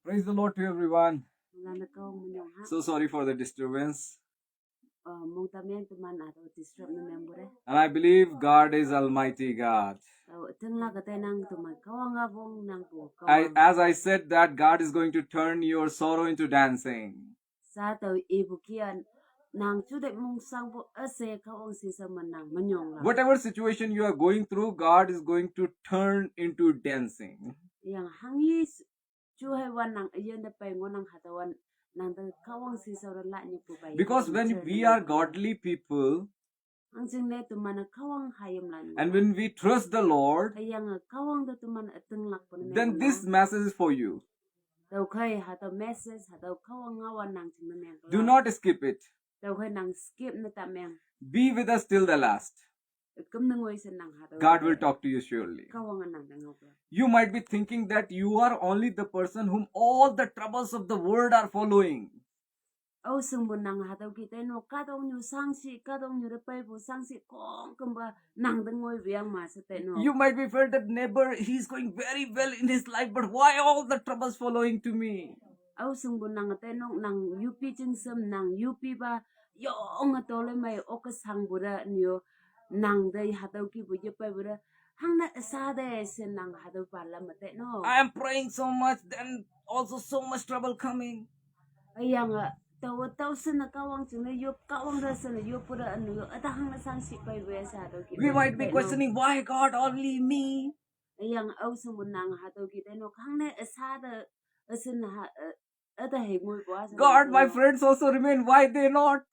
Praise the Lord to everyone. Ngana ka munyong ha. So sorry for the disturbance. Mong tamyang tuman ato disrupt na membore. And I believe God is Almighty God. Tengla ka nang tuman kawang abong nang po As I said that God is going to turn your sorrow into dancing. Sa taw ibukian nang chude mong sangbo ase kawang sisa manang manyong la. Whatever situation you are going through, God is going to turn into dancing. Yang hangis chuhe wan nang ayen da pay ngonang hatawan nang da kawang sisa ra la ni po bay. Because when we are godly people, ang singne tuman kawang hayam lan. and when we trust the Lord, Ayang kawang da tuman atenglak po na. then this message is for you. Daw kay hataw message hataw kawang ngawan nang sinameng. Do not skip it. Daw kay nang skip na tameng. Be with us till the last. God will talk to you surely. You might be thinking that you are only the person whom all the troubles of the world are following. You might be felt that neighbor, he's going very well in his life, but why all the troubles following to me? Nang day hataw ki bu jepa bura hangna asade sen nang hataw pala mate no. I am praying so much, then also so much trouble coming. Ayang taw sen na kawang sen na yop kawang ra sen na yop pura anu yo ata hangna sang si pa we sa hataw ki. We might be questioning why God only me. Ayang au sumun nang hataw ki no hangna asada asen ha ata he ngoi bo. God, my friends also remain, why they not?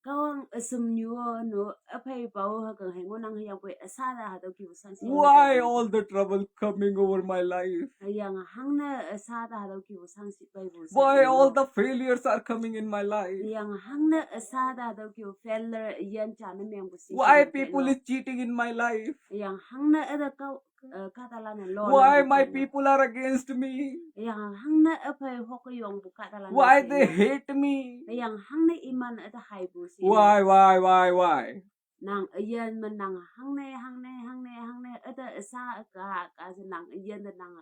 Kawang asum nyuo no apay pao ha kang hengo nang hayang pwe asada hataw ki busan si. Why all the trouble coming over my life? Hayang hangna asada hataw ki busan si pay busan. Why all the failures are coming in my life? Hayang hangna asada hataw ki failure yan chana meng busi. Why people is cheating in my life? Hayang hangna ada kau katalan lo. Why my people are against me? Hayang hangna apay hokayong bu katalan. Why they hate me? Hayang hangna iman ada hai busi. Why? Nang ayan man nang hangne ada asa ka nang ayan nang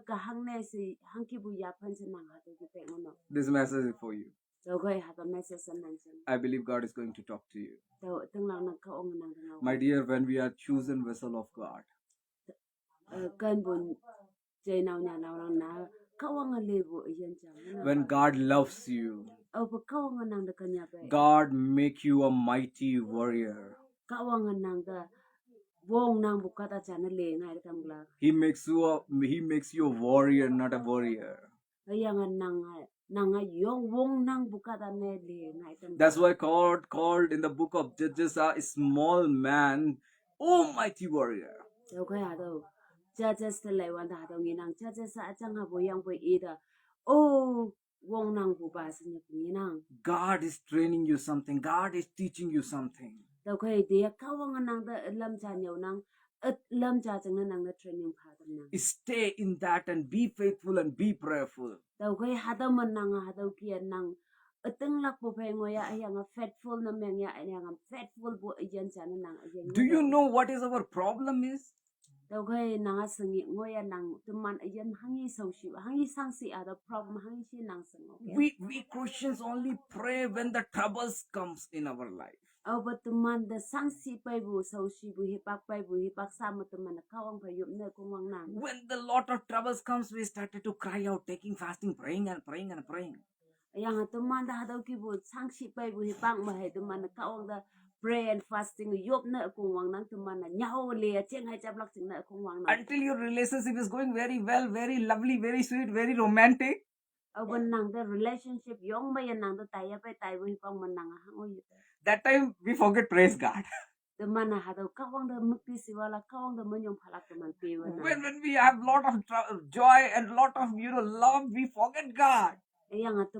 ka hangne si hangki bu yapan sa nang hatu kita ngono. This message is for you. Okay, hata message sa nang san. I believe God is going to talk to you. Tenglang nang kaong nang ngaw. My dear, when we are chosen vessel of God, kan bun jay naw nya naw na kawang lebu ayan jang. When God loves you, God make you a mighty warrior. He makes you a warrior, not a warrior. That's why God called in the book of Judges a small man, oh mighty warrior. Judges oh wong nang bubas niya pinginang. God is training you something. God is teaching you something. Daw kay dia kawang nang da lam cha nyaw nang at lam cha chang nang na training phatam nang. Stay in that and be faithful and be prayerful. Daw kay hadaw man nang hadaw kian nang ateng lak po pay ngoya ayang faithful na meng ya ayang faithful bu ayan cha nang ayan. Do you know what is our problem is? Daw kay nang asengi ngoya nang tuman ayan hangi sausi hangi sangsi ada problem hangi si nang sang. We Christians only pray when the troubles comes in our life. But tuman the sangsi pay bu sausi bu hipak sama tuman kawang pay yup na kumang nang. When the lot of troubles comes, we started to cry out, taking fasting, praying. Yang tuman da hadaw ki bu sangsi pay bu hipak mahay tuman kawang da pray and fasting yup na kumang nang tuman nyaho le cheng hai chablak cheng na kumang nang. Until your relationship is going very well, very lovely, very sweet, very romantic. Nang the relationship yong ba yan nang da taya pay tayo hipang man nang hangoy. That time we forget praise God. When we have lot of joy and lot of love, we forget God. When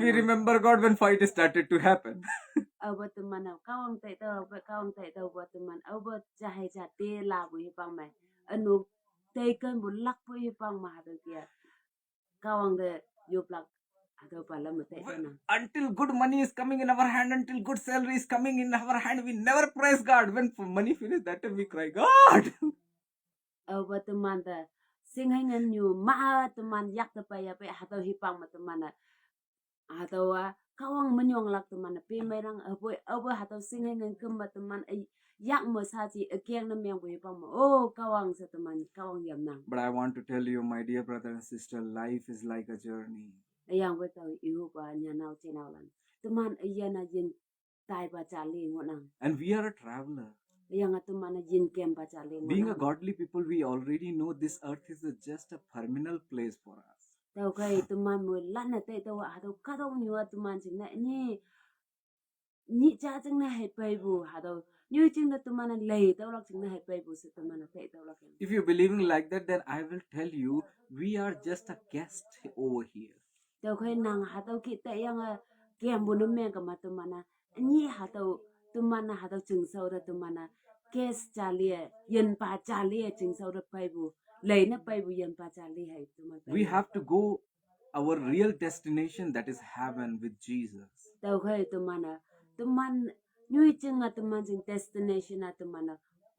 we remember God, when fight started to happen. Taken bu lak po hipang mahado kia kawang de yuplak hado pala mate na Until good money is coming in our hand, until good salary is coming in our hand, we never praise God. When money finishes, that time we cry, God. over the man the singing and you ma the man yak the pay up hado hipang mat mana hado kawang manyong lak the man pe merang over hado singing and kumbat the man yak masaji again the myang hipang mo oh kawang sa the man kawang yam nang. But I want to tell you, my dear brother and sister, life is like a journey. Ayang we tau iu ba nya nau che nau lan the man ayana yin tai ba chali ngonang And we are a traveler. ayang at the man yin kem ba chali Being a ngonang godly people, we already know this earth is just a terminal place for us. tau kai the man mo lan na te tau hado kadong ni wa the man ching na ni cha ching na hai pai bu hado như ching na the man lei tau lak ching na hai pai bu se the man te tau lak If you're believing like that, then I will tell you, we are just a guest over here. tau kai nang hado ki te yang kem bu no me ka ma the man ni hado the man hado ching sau da the man kes chali yen pa chali ching sau da pai bu lei na pai bu yen pa chali hai the man We have to go our real destination, that is heaven with Jesus. tau kai the man như ching at the man ching destination at the man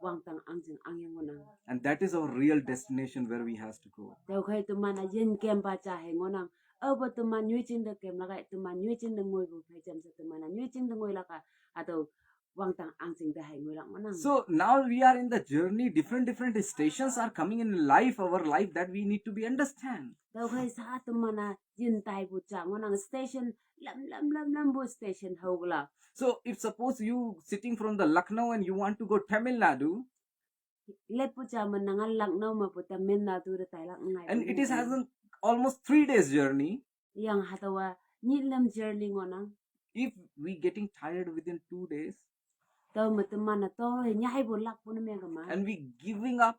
wang tang ang ching ang yang ngonang And that is our real destination where we have to go. tau khai tu mana yin kem ba cha he ngonang aba tu man nyu chin de kem la kai tu man nyu chin de ngoi bu phai cham sa tu mana nyu chin de ngoi la ka ado wang tang ang ching de hai ngoi la ngonang So now we are in the journey, different stations are coming in life, our life, that we need to be understand. tau khai sa tu mana yin tai bu cha ngonang station lam bu station ho la So if suppose you sitting from the Lucknow and you want to go Tamil Nadu, le pu cha man nang lang no ma pu ta men na tu de tai la ngai and it is has an almost 3 days journey, yang hatawa ni lam journey ngonang if we getting tired within 2 days tau ma tu mana to he nyai bu lak pu na me ka ma and we giving up,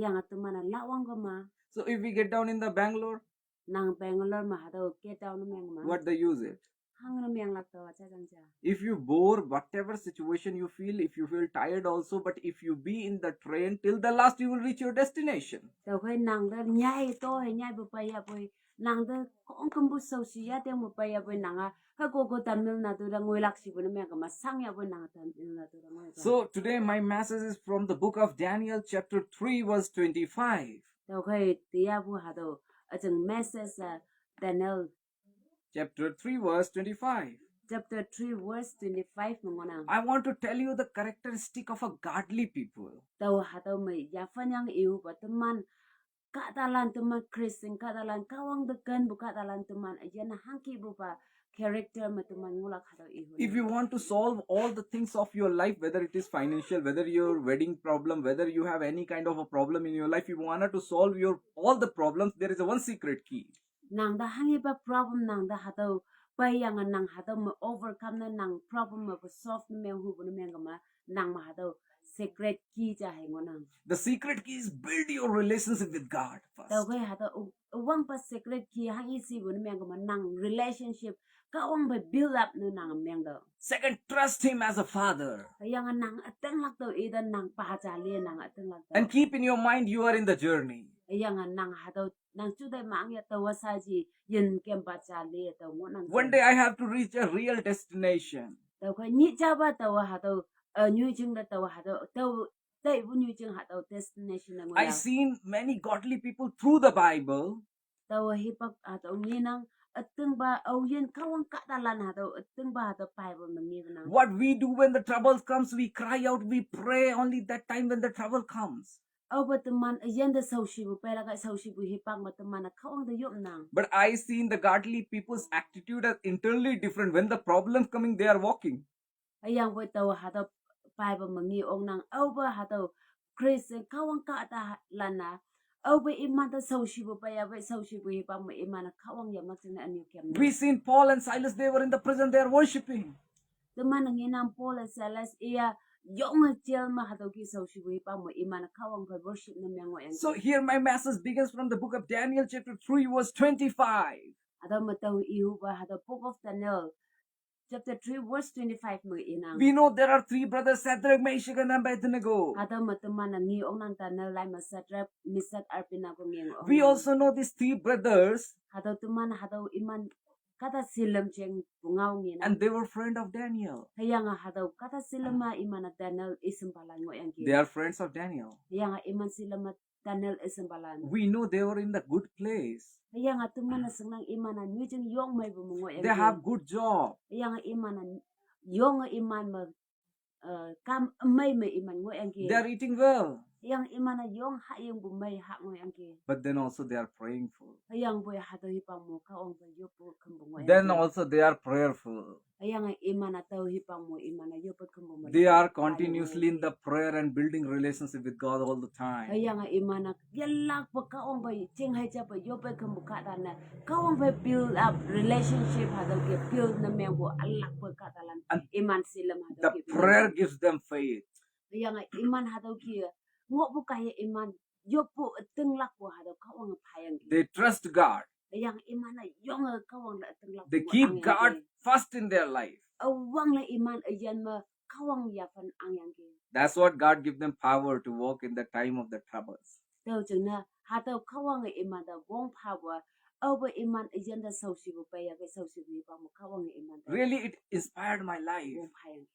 yang tu mana la wang ka ma so if we get down in the Bangalore, nang Bangalore ma hado ke tau na me ma what the use it? hang na me lak to cha jang cha If you bore whatever situation you feel, if you feel tired also, but if you be in the train till the last, you will reach your destination. tau khai nang da nyai to he nyai bu pa ya boy nang da kong kum bu so si ya te mu pa ya boy nang a ka ko Tamil Nadu da ngoi lak si bu na me ka ma sang ya boy nang Tamil Nadu da ngoi So today my message is from the book of Daniel chapter 3 verse 25. tau khai ti ya bu hado a chang message Daniel Chapter 3 verse 25. chapter 3 verse 25 mo nang I want to tell you the characteristic of a godly people. tau hado mai ya fan yang iu ba teman katalan teman Christian katalan kawang dekan bu katalan teman aja na hangki bu pa character ma teman ngulak hado ihu If you want to solve all the things of your life, whether it is financial, whether your wedding problem, whether you have any kind of a problem in your life, if you want to solve your all the problems, there is a one secret key. nang da hangi ba problem nang da hado pai yang nang hado ma overcome na nang problem ma solve na me hu bu na me ma nang ma hado secret key ja hai ngonang The secret key is build your relationship with God tau first. kai hado wang pa secret key hangi si bu na me ma nang relationship ka wang ba build up na nang me do Second, trust Him as a Father. yang nang ateng lak to ida nang pa cha le nang ateng lak to And keep in your mind you are in the journey. yang nang hado nang chu dai ma ang ya to wa sa ji yin kem pa cha le to mo nang One day I have to reach a real destination. tau kai ni cha ba to wa hado nyu ching da to wa hado to dai bu nyu ching hado destination na I ngwa seen many godly people through the Bible. to hi pak hado ni nang ateng ba au yin kawang ka dalan hado ateng ba hado bible na ni nang What we do when the troubles comes, we cry out, we pray only that time when the trouble comes. au ba teman yen da sau shi bu pa la ka sau shi bu hi pak ma teman na kawang da yop nang But I seen the godly people's attitude as internally different. When the problems coming, they are walking. ayang bo to hado bible ma ngi ong nang au ba hado Christian kawang ka ta lana au ba iman da sau shi bu pa ya ba sau shi bu hi pak ma iman na kawang ya ma tin an yu kem We seen Paul and Silas, they were in the prison, they are worshiping. teman ngi nang Paul and Silas iya yong jel ma hado ki sau shi bu hi pak ma iman na kawang ka worship na me ngo yang So here my message begins from the book of Daniel chapter 3 verse 25. hado ma to iu ba hado book of Daniel chapter 3 verse 25 mo inang We know there are three brothers, Shadrach, Meshach, and Abednego. hado ma teman ngi ong nang Daniel lai ma satrap misat arpina ko ngeng We also know these three brothers, hado teman hado iman kata silam cheng bungau ngi na And they were friend of Daniel. hayanga hadaw kata silama imana Daniel isimbalan mo yang They are friends of Daniel. hayanga iman silama Daniel isimbalan We know they were in the good place. hayanga tumana senang imana nyujeng yong may bumungo yang They have good job. hayanga imana yong iman ma kam may iman ngo yang They are eating well. yang imana yong ha yung bumay ha ngo yang But then also they are praying full. hayang boy hadaw hipang mo kaong ba yopo kambungo Then also they are prayerful. hayang imana taw hipang mo imana yopo kambungo They are continuously in the prayer and building relationship with God all the time. hayang imana yalak pa kaong ba cheng hay cha pa yopo kambuka na kaong ba build up relationship hadaw ke build na meng bo alak pa katalan And iman silam the hadaw ke prayer gives them faith. hayang iman hadaw ke ngo bu kaya iman yopo tenglak po hadaw kaong payang They trust God. hayang imana yong kaong la tenglak They keep God first in their life. awang la iman ayan ma kawang yapan ang yang ke That's what God gives them power to walk in the time of the troubles. tao chừng na hataw kawang iman da wong power over iman ayan da sausi bu paya ke sausi bu pa mo kawang iman da Really, it inspired my life. wong payang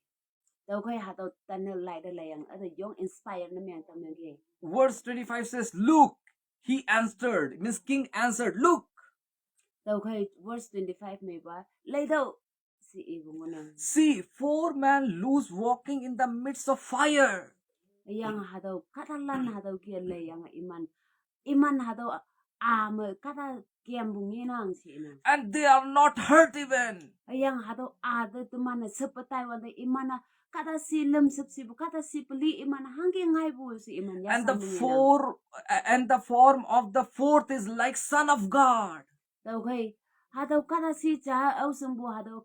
tao kai hataw tanel lai da layang ada yong inspire na myang tam yang ke Verse 25 says, Look, he answered. Means king answered, Look, tao kai verse 25 may ba lai daw si ibong na see, 4 men loose walking in the midst of fire. yang hadaw katalan hadaw ke layang iman hadaw am kata kiam bungi nang si na And they are not hurt even. ayang hadaw ada tumana sepetai wanda imana kata silam sepsibu kata sipeli imana hangge ngai bu si iman ya And the form of the fourth is like Son of God. tau kai hadaw kata si cha au sembu hadaw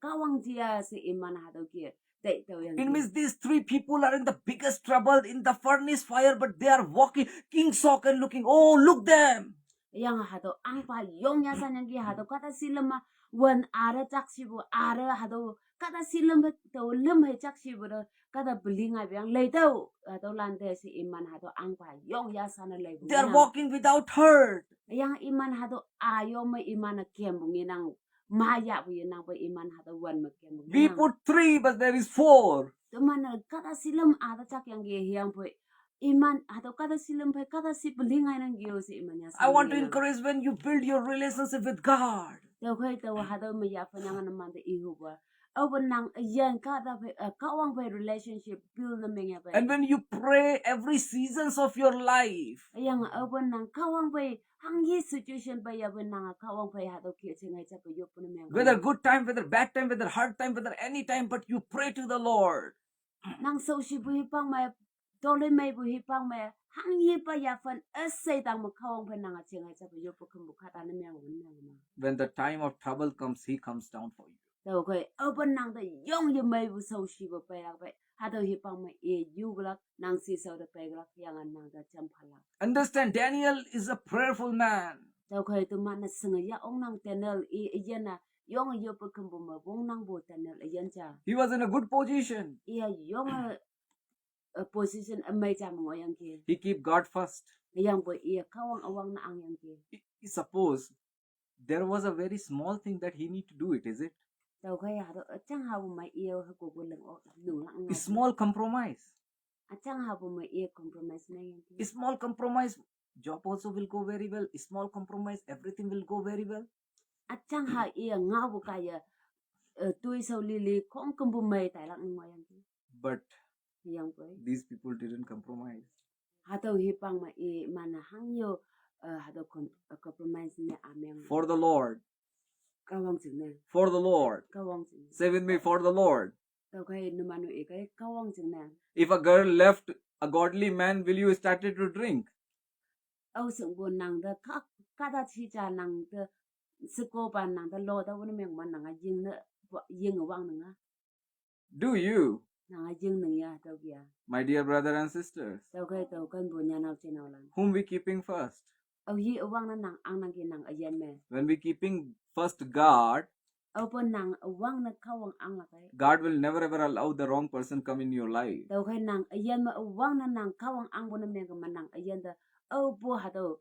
kawang dia si iman hadaw kia dai tau yang It means these 3 people are in the biggest trouble in the furnace fire, but they are walking, King Sok and looking, oh, look them. yang hadaw ang pa yong ya san yang ki hadaw kata silam wan ara chaksibu ara hadaw kata silam tau lem hai chaksibu kata belinga biang lei tau hadaw lante si iman hadaw ang pa yong ya san lei bu They are walking without hurt. yang iman hadaw ayo ma iman kiam bungi nang maya bu nang ba iman hadaw wan ma kiam bungi We put 3, but there is 4. teman kata silam ada cak yang ge hiang poi iman atau kata silam poi kata si belinga nang gio si iman ya I want to encourage when you build your relationship with God. tau kai tau hadaw ma ya panang naman de ihu ba awan nang yan kata kawang poi relationship build na meng ya pa And when you pray every seasons of your life, yang awan nang kawang poi hangi situation pa ya nang kawang poi hadaw ki chengai cha pa yo pun meng whether good time, whether bad time, whether hard time, whether any time, but you pray to the Lord. nang so si bu hipang ma dole mai bu hipang ma hangi pa ya fan asai tang ma kawang poi nang chengai cha pa yo pu kum bu kata na meng won When the time of trouble comes, he comes down for you. tau kai open nang da yong ye mai bu so shi bu pai lak pai ha do hi pang ma e yu glak nang si so da pai glak yang an nang da cham phala Understand, Daniel is a prayerful man. tau kai tu man na sing ya ong nang tenel e yena yong yo pu kum bu ma bong nang bu tenel yen cha He was in a good position. e yong a position a mai cha mo yang ke He keep God first. yang bu e kawang awang na ang yang ke Suppose there was a very small thing that he need to do it, is it? tau kai ha do chang ha bu ma e ha ko bu leng o lung lang A small compromise. a chang ha bu ma e compromise na yang A ke small compromise, job also will go very well. A small compromise, everything will go very well. a chang ha e nga bu ka ya tui sau li li kong kum bu mai tai lak ngo yang ke But yang pai these people didn't compromise. ha tau hi pang ma e mana hang yo ha do compromise ne ameng For the Lord. kawang ching ne For the Lord. kawang ching Say with me, for the Lord. tau kai nu manu e kai kawang ching ne If a girl left a godly man, will you start to drink? au sung bu nang da ka da chi cha nang de siko ban nang da lo da won meng man nang a jing ne ying wang nang a Do you, nang a jing nang ya tau kia my dear brother and sisters? tau kai tau kan bu nya nau chen nau lan Whom we keeping first? au hi wang na nang ang nang ki nang a yen me When we keeping first God, au pon nang wang na kawang ang la kai God will never ever allow the wrong person come in your life. tau kai nang ayan ma wang na nang kawang ang bo na me ga manang ayan da au bo ha do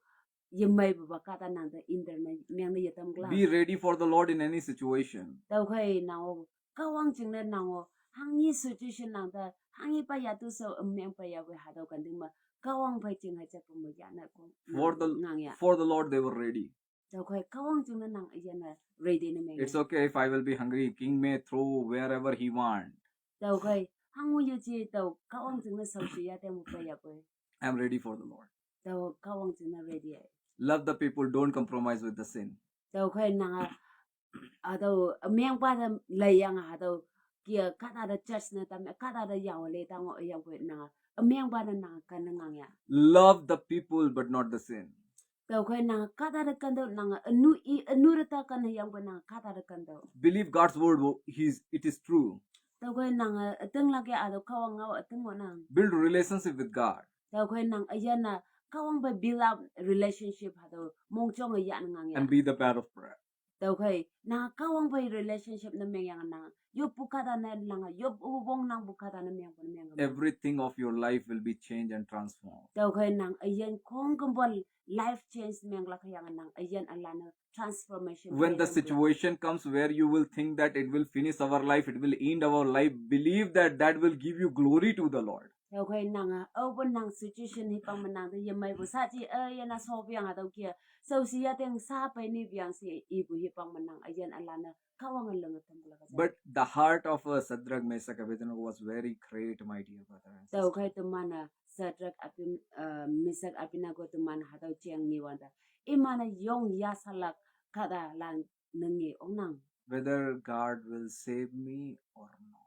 yemai bu bakata nang the internet meng the yatam glass Be ready for the Lord in any situation. tao khoi nang kawang ching le nang hangi situation nang the hangi pa ya tu so meng pa ya we ha do kan ding ma kawang pai ching ha cha pu mo ya na ko ngang ya For the Lord they were ready. tao khoi kawang ching le nang ya na ready na meng It's okay if I will be hungry. King may throw wherever he want. tao khoi hangu yu chi tao kawang ching le so shi ya te mo pa ya pe I'm ready for the Lord. tao kawang ching le ready Love the people. Don't compromise with the sin. tao khoi nang ado meng pa da lai yang ha do kia kata da church na tam kata da yang le ta ngo yang pe na meng pa da na kan ngang ya Love the people but not the sin. tao khoi na kata da kan do na anu ra ta kan yang pe na kata da kan do Believe God's word. It is true. tao khoi na teng la ke ado kawang ngao teng mo na Build relationship with God tao khoi na ayana kawang ba build up relationship ha do mong chong ya ngang ya and be the path of prayer. tao khoi na kawang ba relationship na meng yang na yo pukada na lang yo ubong nang bukada na meng pa meng Everything of your life will be changed and transformed. tao khoi nang ayan kong kambol life change meng la khayang nang ayan alana transformation When the situation comes where you will think that it will finish our life, it will end our life, believe that that will give you glory to the Lord. tao khoi nang open nang situation hi pang manang de yamai bu sa chi yana so biang ha tao kia so si ya teng sa pai ni biang si i bu hi pang manang ayan alana kawang lang tam la ka But the heart of Sadrach, Meshach, Abednego was very great, my dear brother and tao sister. khoi tu mana Sadrak apin misak apina ko tu mana ha tao chiang ni wanda imana yong ya salak kada lan nengi onang Whether God will save me or not.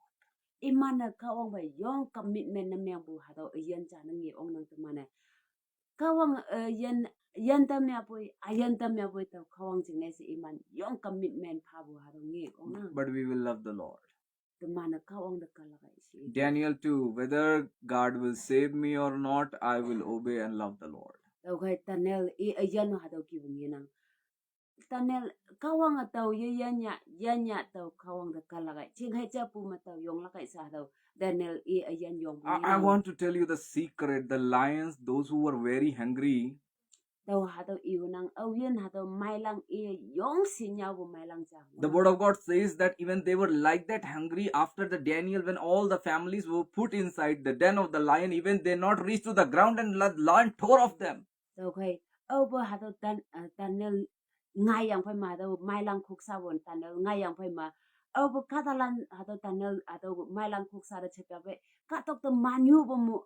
imana kawang ba yong commitment na meng bu ha tao ayan cha nengi onang tu mana kawang yan tam ya boy ayan tam ya boy tao kawang jing ne si iman yong commitment pa bu ha tao ngi onang But we will love the Lord. tu mana kawang da kala ga si Daniel 2, whether God will save me or not, I will obey and love the Lord. tao khoi tanel i ayan ha tao ki bu ngi nang tanel kawang atau yanya tau kawang da kalagai ching hai cha pu ma tau yong la kai sa tau Daniel e ayan yong bu I want to tell you the secret. The lions, those who were very hungry, tau ha tau i unang au yen ha tau mai lang e yong sin nya bu mai lang cha the word of God says that even they were like that hungry after the Daniel, when all the families were put inside the den of the lion, even they not reached to the ground and the lion tore off them. tau kai au bo ha tau Daniel ngai yang phai ma tau mai lang khuk sa won Daniel ngai yang phai ma au bo katalan ha tau Daniel ha tau mai lang khuk sa da chepa be ka tok to manyu bo mu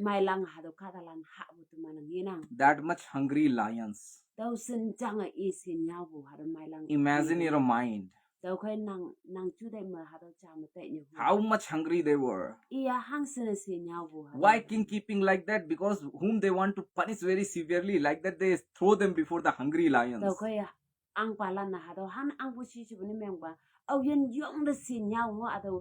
mai lang ha tau katalan ha bu tu mana ngi nang That much hungry lions. tao sin chang i sin nhau bu ha mai lang Imagine your mind. tao khoi nang chu dai ma ha tao cha ma te nyu How much hungry they were. iya hang sin nhau bu ha Why king keeping like that? Because whom they want to punish very severely, like that they throw them before the hungry lions. tao khoi ang pa lan na ha tao han ang bu chi chu ni meng ba au yen yong de sin nhau ngo a tao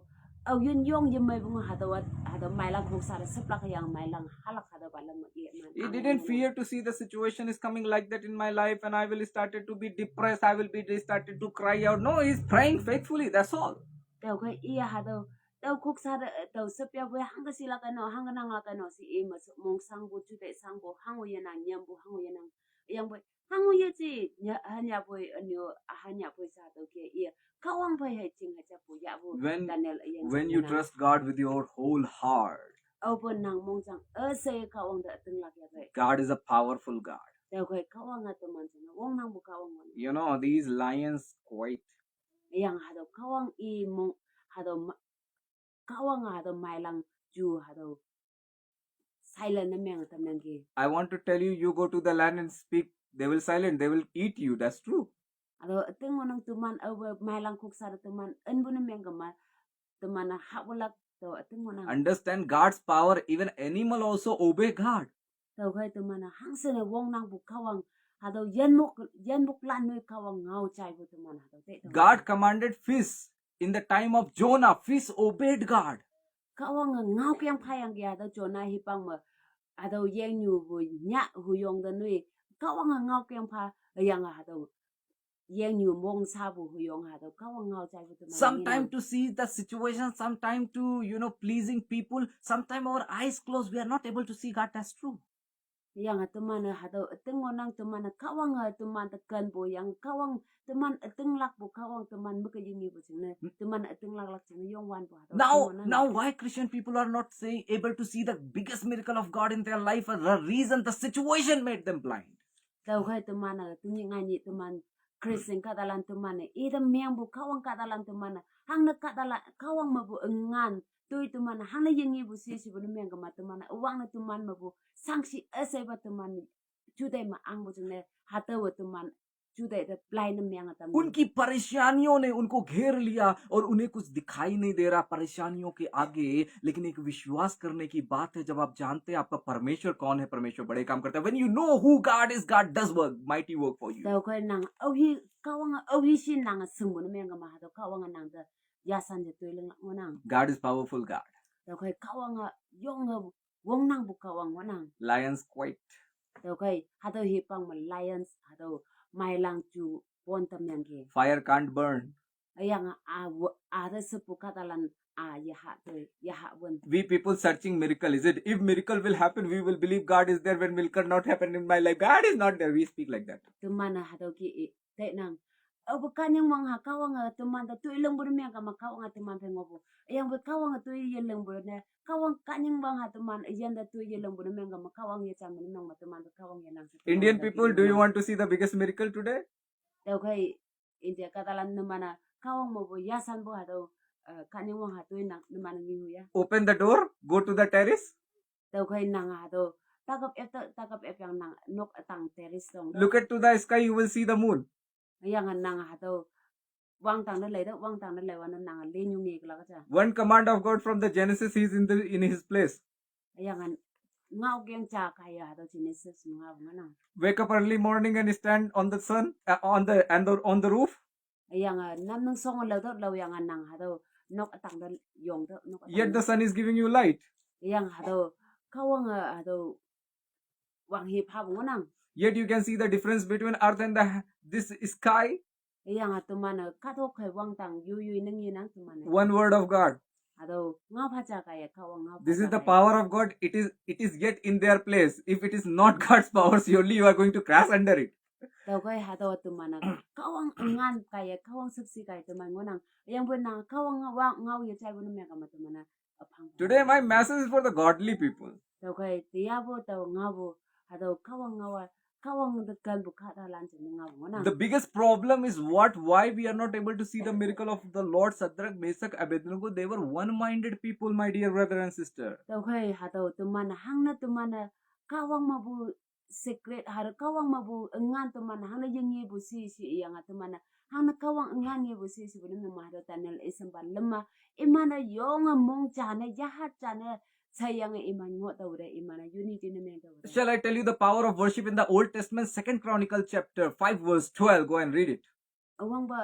au yen yong ye mai bu ha tao mai lang khu sa de sep la ka yang mai lang halak ha tao ba lang ma ye man He didn't fear to see the situation is coming like that in my life and I will started to be depressed. I will be started to cry out. No, he's praying faithfully. That's all. tao khoi iya ha tao khuk sa tao sep ya bu hang ka sila ka no hang nang la ka no si e ma mong sang bu chu te sang bu hang ye nang nyam bu hang ye nang yang bu hang ye chi nya hanya bu anyo hanya bu sa tao ke iya kawang bai hai ching ha cha bu ya bu Daniel yang When you trust God with your whole heart, open nang mong chang se kawang da teng la ya bai God is a powerful God. tao khoi kawang at man chang wong nang bu kawang man You know, these lions quite. yang ha kawang i mong ha kawang ha mai lang ju ha silent na meng tam nang ki I want to tell you, you go to the land and speak, they will silent, they will eat you. That's true. ado tengo nang tuman over mai lang kuk sa tuman en bu na meng ka ma tuman na hawalak to tengo nang Understand God's power. Even animal also obey God. to khoi tuman na hang se na wong nang bu kawang ado yen muk lan noi kawang ngau chai bu tuman ado te God commanded fish in the time of Jonah. Fish obeyed God. kawang ngau kyang phayang ya ado jona hi pang ma ado yen nyu bu nya hu yong da noi kawang ngau kyang pha yang ado yen nyu mong sa bu hu yong ado kawang ngau chai bu tuman Sometime to see the situation, sometime to, pleasing people. Sometime our eyes closed. We are not able to see God. That's true. yang teman hado tengonang teman kawang teman tekan bo yang kawang teman tenglak bo kawang teman buka yingi bo sine teman tenglak lak sine yong wan bo hado Now why Christian people are not able to see the biggest miracle of God in their life? The reason the situation made them blind. tau kai teman tunyi ngani teman Kristen katalan teman ida miang bo kawang katalan teman hang na katalan kawang mabu engan tui teman hang na yingi bo si bo miang kama teman uang na teman mabu sangsi asai ba teman judai ma ang bo sine hata wo teman judai the blind miang teman उनकी परेशानियों ने उनको घेर लिया और उन्हें कुछ दिखाई नहीं दे रहा परेशानियों के आगे, लेकिन एक विश्वास करने की बात है जब आप जानते हैं आपका परमेश्वर कौन है, परमेश्वर बड़े काम करता है. When you know who God is, God does work, mighty work for you. tau kai nang auhi kawang auhi sin nang sumbu na miang kama hado kawang nang da yasan je tui leng nang God is powerful God. tau kai kawang yong wong nang bu kawang nang Lions quite. tau kai hado hi pang ma lions hado mai lang chu pon tam yang ke Fire can't burn. ayang a da sepu katalan ya ha won We people searching miracle. Is it? If miracle will happen, we will believe God is there. When miracle not happen in my life, God is not there. We speak like that. teman hado ki te nang abu kanyang wang ha kawang teman da tui leng bu na miang kama kawang teman pe ngobu ayang bu kawang tui ye leng bu na kawang kanyang wang ha teman ayan da tui ye leng bu na miang kama kawang ye cham na miang ma teman da kawang ye nang Indian people, do you want to see the biggest miracle today? tau kai India katalan na mana kawang mo bu yasan bu hado kanyang wang ha tui nang na mana ngi hu ya Open the door, go to the terrace, tau kai nang hado takap yang nang nok atang teris dong look at to the sky, you will see the moon. ayang nang hado wang tang na lai wan nang le nyu ngi kala ka One command of God from the Genesis, he is in his place. ayang ngau geng cha kaya hado Genesis ngau ngana Wake up early morning and stand on the sun, on the roof. ayang nam nang song lo do lo yang nang hado nok atang da yong do nok Yet the sun is giving you light. ayang hado kawang hado wang hi pa ngonang Yet you can see the difference between earth and this sky. ayang tuman kathok kai wang tang yu nang yin nang tuman One word of God. hado ngau pha cha kaya kawang ngau This is the power of God. It is yet in their place. If it is not God's power, surely you are going to crash under it. tau kai hado tuman kawang ngan kaya kawang saksi kaya tuman ngonang ayang bu nang kawang ngau ye chai bu na me ka ma tuman Today my message is for the godly people. tau kai tia bo tau ngau bo hado kawang de kan bu kha da lan chen ngau ngonang The biggest problem is why we are not able to see the miracle of the Lord. Shadrach, Meshach, Abednego, they were one-minded people, my dear brother and sister. tau kai hado tuman hang na tuman kawang mabu secret har kawang mabu ngan tuman hang na yengi bu si yang tuman hang na kawang ngan ye bu si bu na ma hado tanel isam ban lemma imana yong mong cha na jahat cha na sayang iman ngo tau re imana unity na me tau Shall I tell you the power of worship in the Old Testament, 2 Chronicle chapter 5 verse 12? Go and read it. awang ba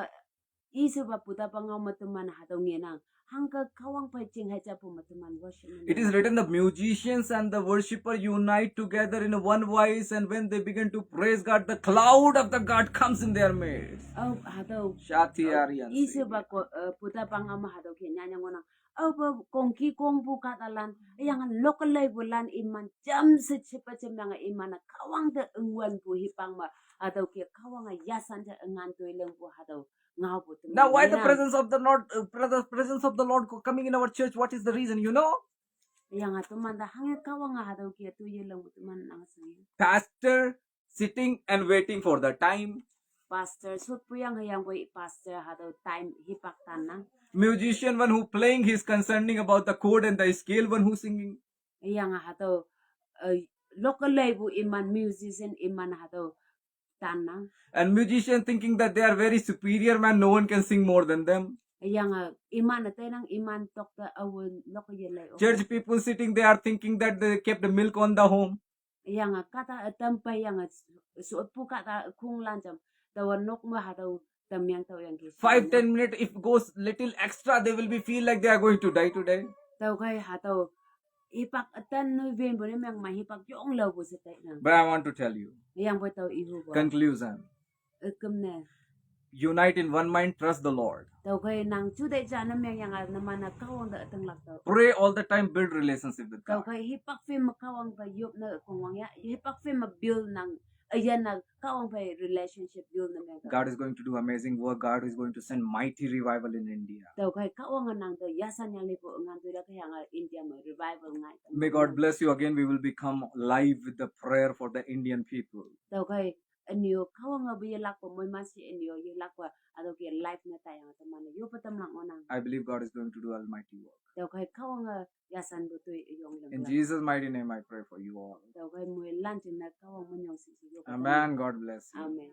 isa ba puta pa ngau matuman hado ngenang hangka kawang pa ching ha cha pu matuman worship It is written the musicians and the worshipper unite together in one voice, and when they begin to praise God, the cloud of the God comes in their midst. oh hado Shatyariyan. isa ba ko puta pa ngau ma hado ke nyanya ngona oh ba kongki kong bu katalan yang local bulan iman jam se cepat cemang iman kawang de engwan bu hipang ma hado ke kawang yasan ja engan tu ileng bu hado ngau bu tu Now, why the presence of the Lord coming in our church? What is the reason? You know, yang atuman da hang kawang hado ke tu ileng bu tuman nang sangi pastor sitting and waiting for the time. pastor sut pu yang boy pastor hado time hipak tanang Musician, one who playing, he's concerning about the chord and the scale, one who singing. yang hado local bu iman musician iman hado tanang And musician thinking that they are very superior, man, no one can sing more than them. yang iman tenang iman tok ta awon local yelay Church people sitting, they are thinking that they kept the milk on the home. yang kata tampay yang suot pu kata kung lancam tawa nok ma hado tamyang taw yang kis 5-10 minutes, if goes little extra, they will be feel like they are going to die today. taw kay hataw ipak atan no ven bo nemang mahipak yung law bo sa tay nang But I want to tell you, yang bo taw ihu bo conclusion. kum na unite in one mind, trust the Lord. tau kai nang chu dai cha na meng yang na mana kawang da tang lak tau Pray all the time, build relationship with tau God. kai hipak fim kawang pa yup na kongwang ya hipak fim build nang ayan na kawang pa relationship build na meng God is going to do amazing work. God is going to send mighty revival in India. tau kai kawang nang to yasan yang lipo ngan tu da kai yang India ma revival ngai May God bless you again. We will become live with the prayer for the Indian people. tau kai anyo kawang bi lak po moy masi anyo yu lak wa ado ki life na tayang to mana yu patam lang onang I believe God is going to do almighty work. tau kai kawang yasan bu tu yong lang In Jesus' mighty name, I pray for you all. tau kai moy lan tin na kawang mo nyong si yu patam Amen. God bless you. amen